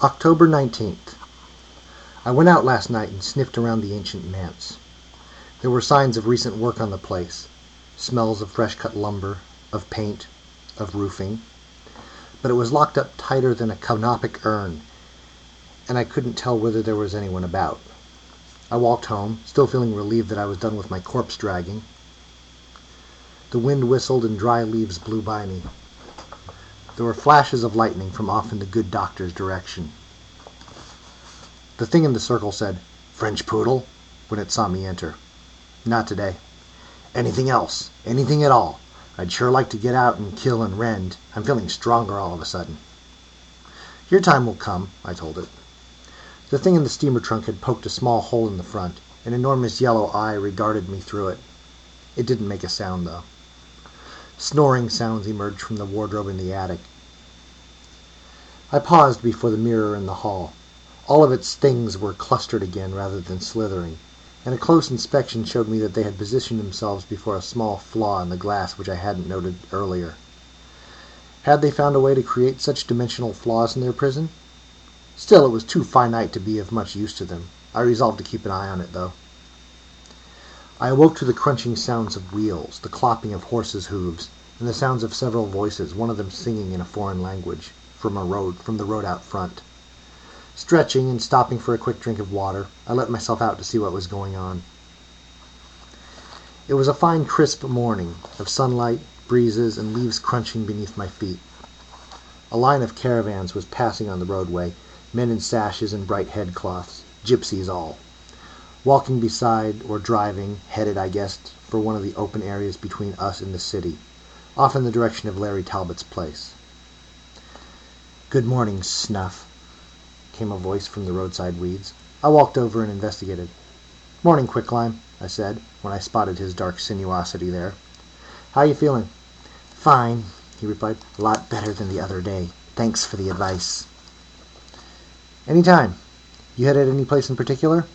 October 19th. I went out last night and sniffed around the ancient manse. There were signs of recent work on the place, smells of fresh-cut lumber, of paint, of roofing, but it was locked up tighter than a canopic urn, and I couldn't tell whether there was anyone about. I walked home, still feeling relieved that I was done with my corpse dragging. The wind whistled and dry leaves blew by me. There were flashes of lightning from off in the good doctor's direction. The thing in the circle said, "French poodle," when it saw me enter. Not today. Anything else. Anything at all. I'd sure like to get out and kill and rend. I'm feeling stronger all of a sudden. Your time will come, I told it. The thing in the steamer trunk had poked a small hole in the front. An enormous yellow eye regarded me through it. It didn't make a sound, though. Snoring sounds emerged from the wardrobe in the attic. I paused before the mirror in the hall. All of its things were clustered again rather than slithering, and a close inspection showed me that they had positioned themselves before a small flaw in the glass which I hadn't noted earlier. Had they found a way to create such dimensional flaws in their prison? Still, it was too finite to be of much use to them. I resolved to keep an eye on it, though. I awoke to the crunching sounds of wheels, the clopping of horses' hooves, and the sounds of several voices, one of them singing in a foreign language, from the road out front. Stretching and stopping for a quick drink of water, I let myself out to see what was going on. It was a fine crisp morning, of sunlight, breezes, and leaves crunching beneath my feet. A line of caravans was passing on the roadway, men in sashes and bright headcloths, gypsies all. Walking beside or driving, headed, I guessed, for one of the open areas between us and the city, off in the direction of Larry Talbot's place. "Good morning, Snuff," came a voice from the roadside weeds. I walked over and investigated. "Morning, Quicklime," I said, when I spotted his dark sinuosity there. "How you feeling?" "Fine," he replied. "A lot better than the other day. Thanks for the advice." "Any time. You headed any place in particular?"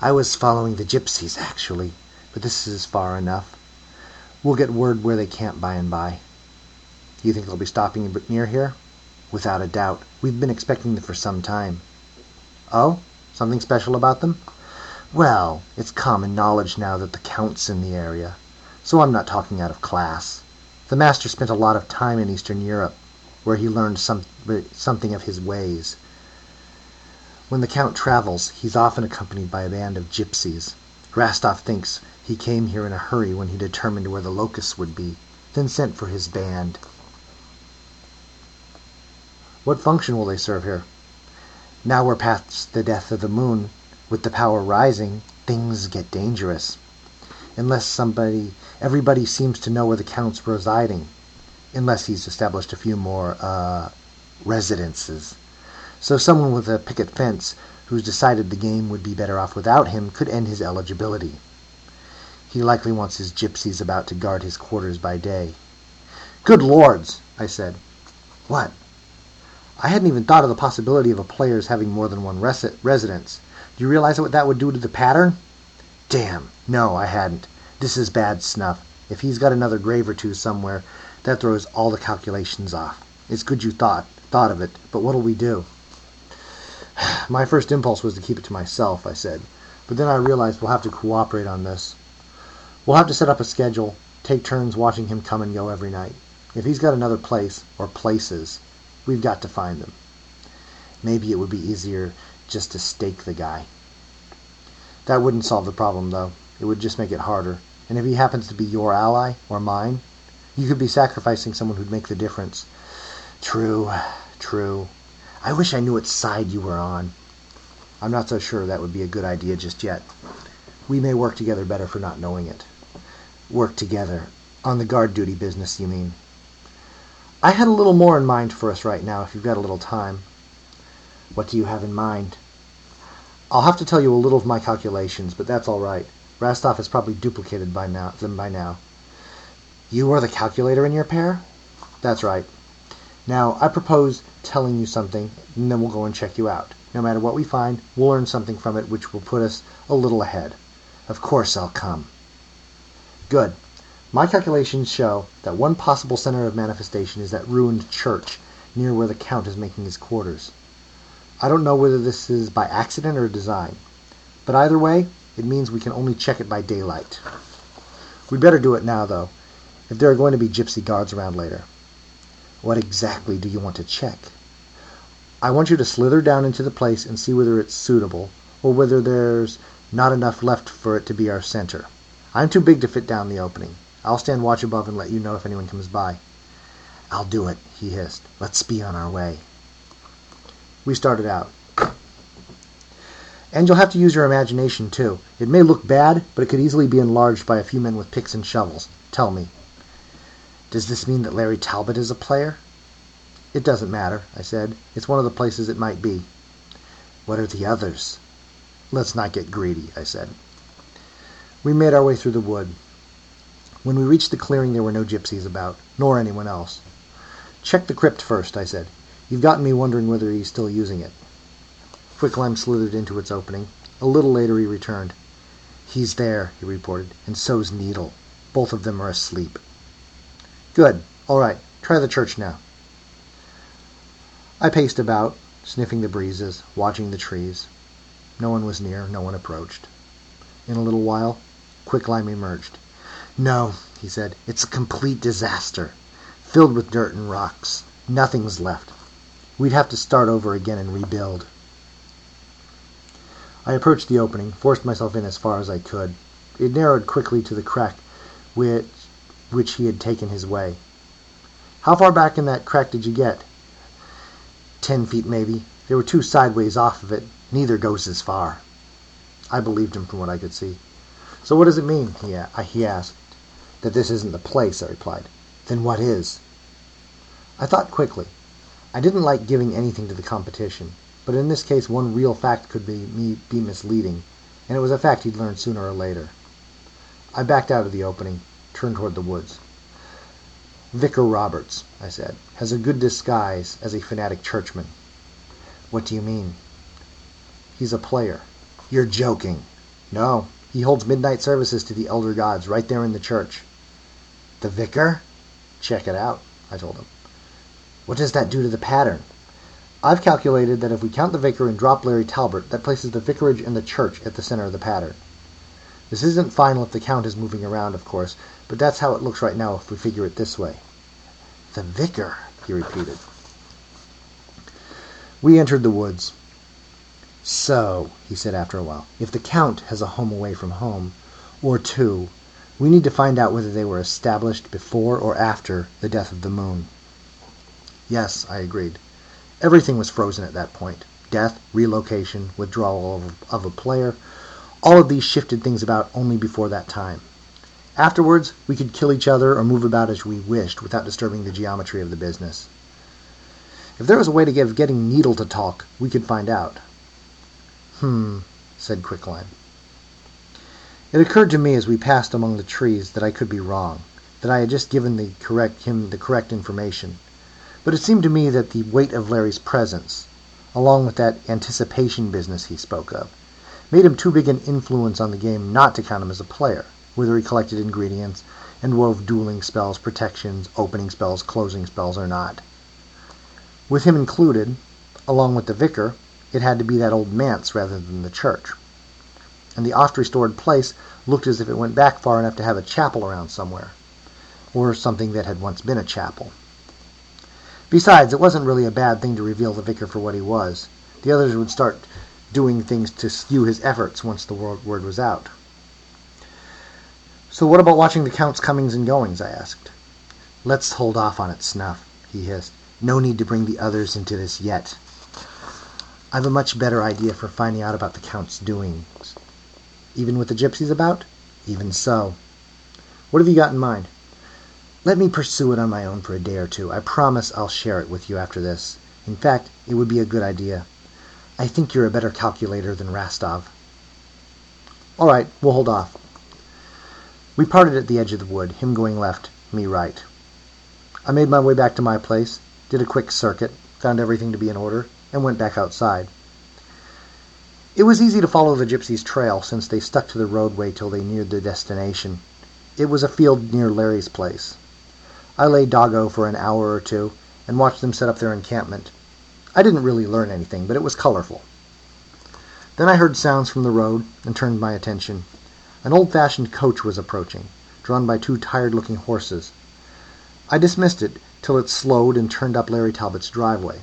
"I was following the gypsies, actually, but this is far enough. We'll get word where they camp by and by." "You think they'll be stopping near here?" "Without a doubt. We've been expecting them for some time." "Oh? Something special about them?" "Well, it's common knowledge now that the Count's in the area. So I'm not talking out of class. The master spent a lot of time in Eastern Europe, where he learned something of his ways. When the Count travels, he's often accompanied by a band of gypsies. Rastov thinks he came here in a hurry when he determined where the locusts would be, then sent for his band." "What function will they serve here?" "Now we're past the death of the moon, with the power rising, things get dangerous. Everybody seems to know where the Count's residing, unless he's established a few more, residences. So someone with a picket fence who's decided the game would be better off without him could end his eligibility. He likely wants his gypsies about to guard his quarters by day." "Good lords," I said. "What?" "I hadn't even thought of the possibility of a player's having more than one residence. Do you realize what that would do to the pattern?" "Damn, no, I hadn't. This is bad snuff. If he's got another grave or two somewhere, that throws all the calculations off. It's good you thought of it, but what'll we do?" "My first impulse was to keep it to myself," I said, "but then I realized we'll have to cooperate on this. We'll have to set up a schedule, take turns watching him come and go every night. If he's got another place, or places, we've got to find them. Maybe it would be easier just to stake the guy." "That wouldn't solve the problem, though. It would just make it harder. And if he happens to be your ally, or mine, you could be sacrificing someone who'd make the difference." True. I wish I knew what side you were on." "I'm not so sure that would be a good idea just yet. We may work together better for not knowing it." "Work together? On the guard duty business, you mean?" "I had a little more in mind for us right now, if you've got a little time." "What do you have in mind?" "I'll have to tell you a little of my calculations, but that's all right. Rastov has probably duplicated them by now." "You are the calculator in your pair?" "That's right. Now, I propose telling you something, and then we'll go and check you out. No matter what we find, we'll learn something from it which will put us a little ahead." "Of course I'll come." "Good. My calculations show that one possible center of manifestation is that ruined church near where the Count is making his quarters." I don't know whether this is by accident or design, but either way, it means we can only check it by daylight. We'd better do it now, though, if there are going to be gypsy guards around later. What exactly do you want to check? I want you to slither down into the place and see whether it's suitable, or whether there's not enough left for it to be our center. I'm too big to fit down the opening. I'll stand watch above and let you know if anyone comes by. I'll do it, he hissed. Let's be on our way. We started out. And you'll have to use your imagination, too. It may look bad, but it could easily be enlarged by a few men with picks and shovels. Tell me, does this mean that Larry Talbot is a player? It doesn't matter, I said. It's one of the places it might be. What are the others? Let's not get greedy, I said. We made our way through the wood. When we reached the clearing, there were no gypsies about, nor anyone else. Check the crypt first, I said. You've gotten me wondering whether he's still using it. Quicklime slithered into its opening. A little later he returned. He's there, he reported, and so's Needle. Both of them are asleep. Good. All right. Try the church now. I paced about, sniffing the breezes, watching the trees. No one was near, no one approached. In a little while, Quicklime emerged. No, he said, it's a complete disaster, filled with dirt and rocks. Nothing's left. We'd have to start over again and rebuild. I approached the opening, forced myself in as far as I could. It narrowed quickly to the crack which he had taken his way. How far back in that crack did you get? 10 feet, maybe. There were 2 sideways off of it. Neither goes as far. I believed him from what I could see. So what does it mean? He asked. That this isn't the place, I replied. Then what is? I thought quickly. I didn't like giving anything to the competition, but in this case one real fact could be misleading, and it was a fact he'd learn sooner or later. I backed out of the opening, turned toward the woods. Vicar Roberts, I said, has a good disguise as a fanatic churchman. What do you mean? He's a player. You're joking. No, he holds midnight services to the elder gods right there in the church. The vicar? Check it out, I told him. What does that do to the pattern? I've calculated that if we count the vicar and drop Larry Talbot, that places the vicarage and the church at the center of the pattern. This isn't final if the count is moving around, of course, but that's how it looks right now if we figure it this way. The vicar, he repeated. We entered the woods. So, he said after a while, if the count has a home away from home, or 2, we need to find out whether they were established before or after the death of the moon. Yes, I agreed. Everything was frozen at that point. Death, relocation, withdrawal of a player. All of these shifted things about only before that time. Afterwards, we could kill each other or move about as we wished without disturbing the geometry of the business. If there was a way to get getting Needle to talk, we could find out. Said Quicklime. It occurred to me as we passed among the trees that I could be wrong, that I had just given him the correct information. But it seemed to me that the weight of Larry's presence, along with that anticipation business he spoke of, made him too big an influence on the game not to count him as a player, whether he collected ingredients and wove dueling spells, protections, opening spells, closing spells, or not. With him included, along with the vicar, it had to be that old manse rather than the church. And the oft-restored place looked as if it went back far enough to have a chapel around somewhere, or something that had once been a chapel. Besides, it wasn't really a bad thing to reveal the vicar for what he was. The others would start doing things to skew his efforts once the word was out. So what about watching the Count's comings and goings, I asked. Let's hold off on it, Snuff, he hissed. No need to bring the others into this yet. I've a much better idea for finding out about the Count's doings. Even with the gypsies about? Even so. What have you got in mind? Let me pursue it on my own for a day or 2. I promise I'll share it with you after this. In fact, it would be a good idea. I think you're a better calculator than Rastov. All right, we'll hold off. We parted at the edge of the wood, him going left, me right. I made my way back to my place, did a quick circuit, found everything to be in order, and went back outside. It was easy to follow the gypsies' trail, since they stuck to the roadway till they neared their destination. It was a field near Larry's place. I lay doggo for an hour or 2, and watched them set up their encampment. I didn't really learn anything, but it was colorful. Then I heard sounds from the road and turned my attention. An old-fashioned coach was approaching, drawn by two tired-looking horses. I dismissed it till it slowed and turned up Larry Talbot's driveway.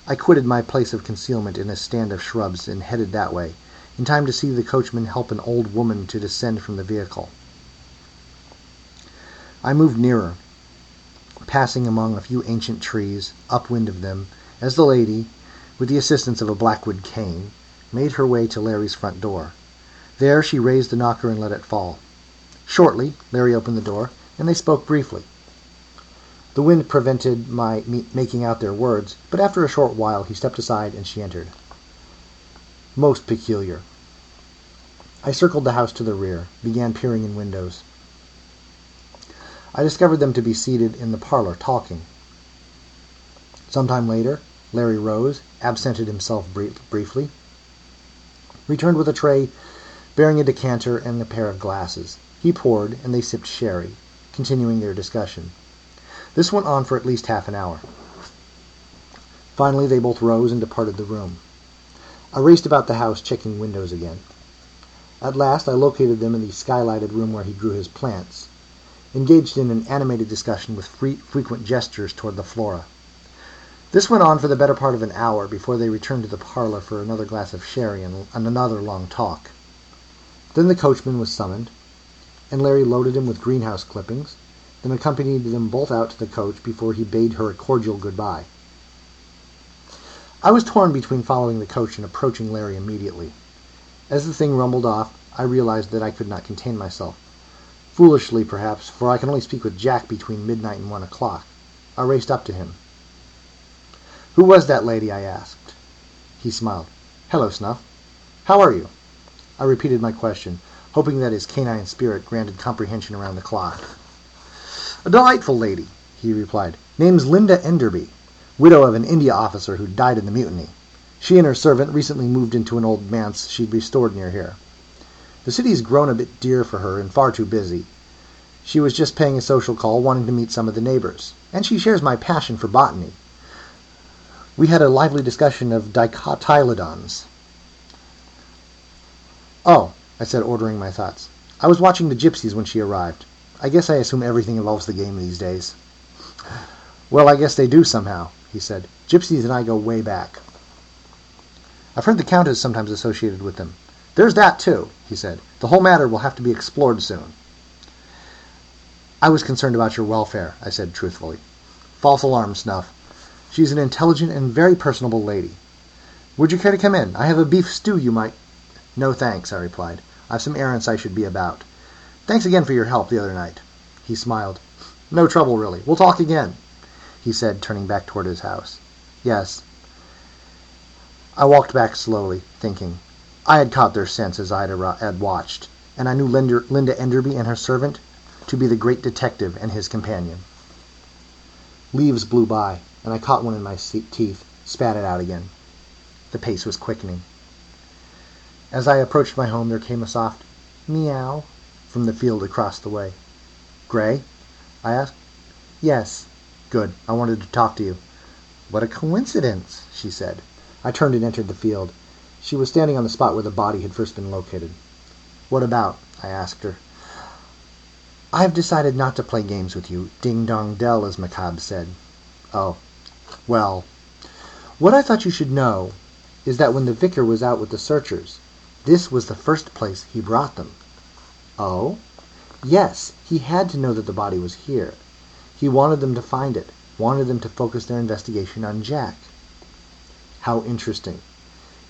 I quitted my place of concealment in a stand of shrubs and headed that way, in time to see the coachman help an old woman to descend from the vehicle. I moved nearer, passing among a few ancient trees, upwind of them, as the lady, with the assistance of a blackwood cane, made her way to Larry's front door. There she raised the knocker and let it fall. Shortly, Larry opened the door, and they spoke briefly. The wind prevented my making out their words, but after a short while he stepped aside and she entered. Most peculiar. I circled the house to the rear, began peering in windows. I discovered them to be seated in the parlor, talking. Some time later, Larry rose, absented himself briefly, returned with a tray bearing a decanter and a pair of glasses. He poured, and they sipped sherry, continuing their discussion. This went on for at least half an hour. Finally, they both rose and departed the room. I raced about the house, checking windows again. At last, I located them in the skylighted room where he grew his plants, engaged in an animated discussion with frequent gestures toward the flora. This went on for the better part of an hour before they returned to the parlor for another glass of sherry and another long talk. Then the coachman was summoned, and Larry loaded him with greenhouse clippings, then accompanied them both out to the coach before he bade her a cordial goodbye. I was torn between following the coach and approaching Larry immediately. As the thing rumbled off, I realized that I could not contain myself. Foolishly, perhaps, for I can only speak with Jack between midnight and 1 o'clock. I raced up to him. "Who was that lady?" I asked. He smiled. "Hello, Snuff. How are you?" I repeated my question, hoping that his canine spirit granted comprehension around the clock. "A delightful lady," he replied. "Name's Linda Enderby, widow of an India officer who died in the mutiny. She and her servant recently moved into an old manse she'd restored near here. The city's grown a bit dear for her and far too busy. She was just paying a social call, wanting to meet some of the neighbors. And she shares my passion for botany. We had a lively discussion of dicotyledons." "Oh," I said, ordering my thoughts. "I was watching the gypsies when she arrived. I guess I assume everything involves the game these days." "Well, I guess they do somehow," he said. "Gypsies and I go way back." "I've heard the Count is sometimes associated with them." "There's that, too," he said. "The whole matter will have to be explored soon." "I was concerned about your welfare," I said truthfully. "False alarm, Snuff. She's an intelligent and very personable lady. Would you care to come in? I have a beef stew you might—" "No, thanks," I replied. "I've some errands I should be about. Thanks again for your help the other night." He smiled. "No trouble, really. We'll talk again," he said, turning back toward his house. "Yes." I walked back slowly, thinking. I had caught their scents as I had watched, and I knew Linda Enderby and her servant to be the great detective and his companion. Leaves blew by, and I caught one in my teeth, spat it out again. The pace was quickening. As I approached my home, there came a soft meow from the field across the way. "Gray?" I asked. "Yes." "Good. I wanted to talk to you." "What a coincidence," she said. I turned and entered the field. She was standing on the spot where the body had first been located. "What about?" I asked her. "I've decided not to play games with you, ding-dong-dell, as Macabre said." "Oh. Well, what I thought you should know is that when the vicar was out with the searchers, this was the first place he brought them." "Oh?" "Yes, he had to know that the body was here. He wanted them to find it, wanted them to focus their investigation on Jack." "How interesting.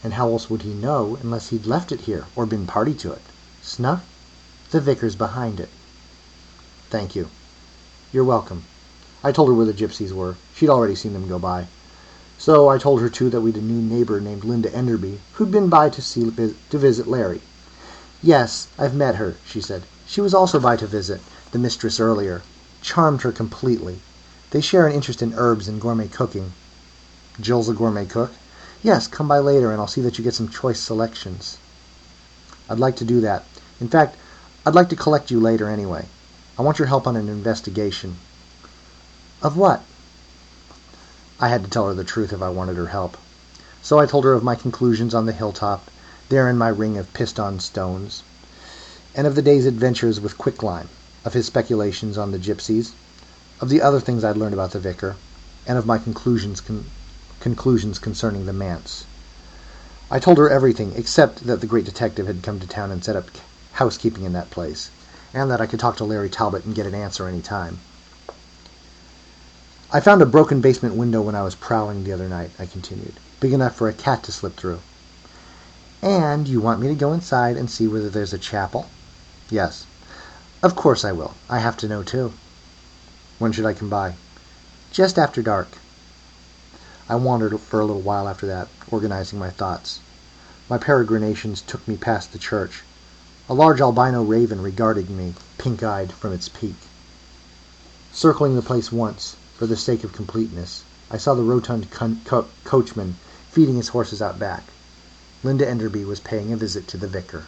And how else would he know unless he'd left it here or been party to it? Snuff? The vicar's behind it." "Thank you." "You're welcome." I told her where the gypsies were. She'd already seen them go by. So I told her, too, that we'd a new neighbor named Linda Enderby who'd been by to visit Larry. "Yes, I've met her," she said. "She was also by to visit the mistress earlier. Charmed her completely. They share an interest in herbs and gourmet cooking." "Jill's a gourmet cook?" "Yes, come by later and I'll see that you get some choice selections." "I'd like to do that. In fact, I'd like to collect you later anyway. I want your help on an investigation." "Of what?" I had to tell her the truth if I wanted her help. So I told her of my conclusions on the hilltop, there in my ring of piston stones, and of the day's adventures with Quicklime, of his speculations on the gypsies, of the other things I'd learned about the vicar, and of my conclusions concerning the manse. I told her everything except that the great detective had come to town and set up housekeeping in that place, and that I could talk to Larry Talbot and get an answer any time. I found a broken basement window when I was prowling the other night, I continued, big enough for a cat to slip through. And you want me to go inside and see whether there's a chapel? Yes. Of course I will. I have to know, too. When should I come by? Just after dark. I wandered for a little while after that, organizing my thoughts. My peregrinations took me past the church. A large albino raven regarded me, pink-eyed, from its peak. Circling the place once, for the sake of completeness, I saw the rotund coachman feeding his horses out back. Linda Enderby was paying a visit to the vicar.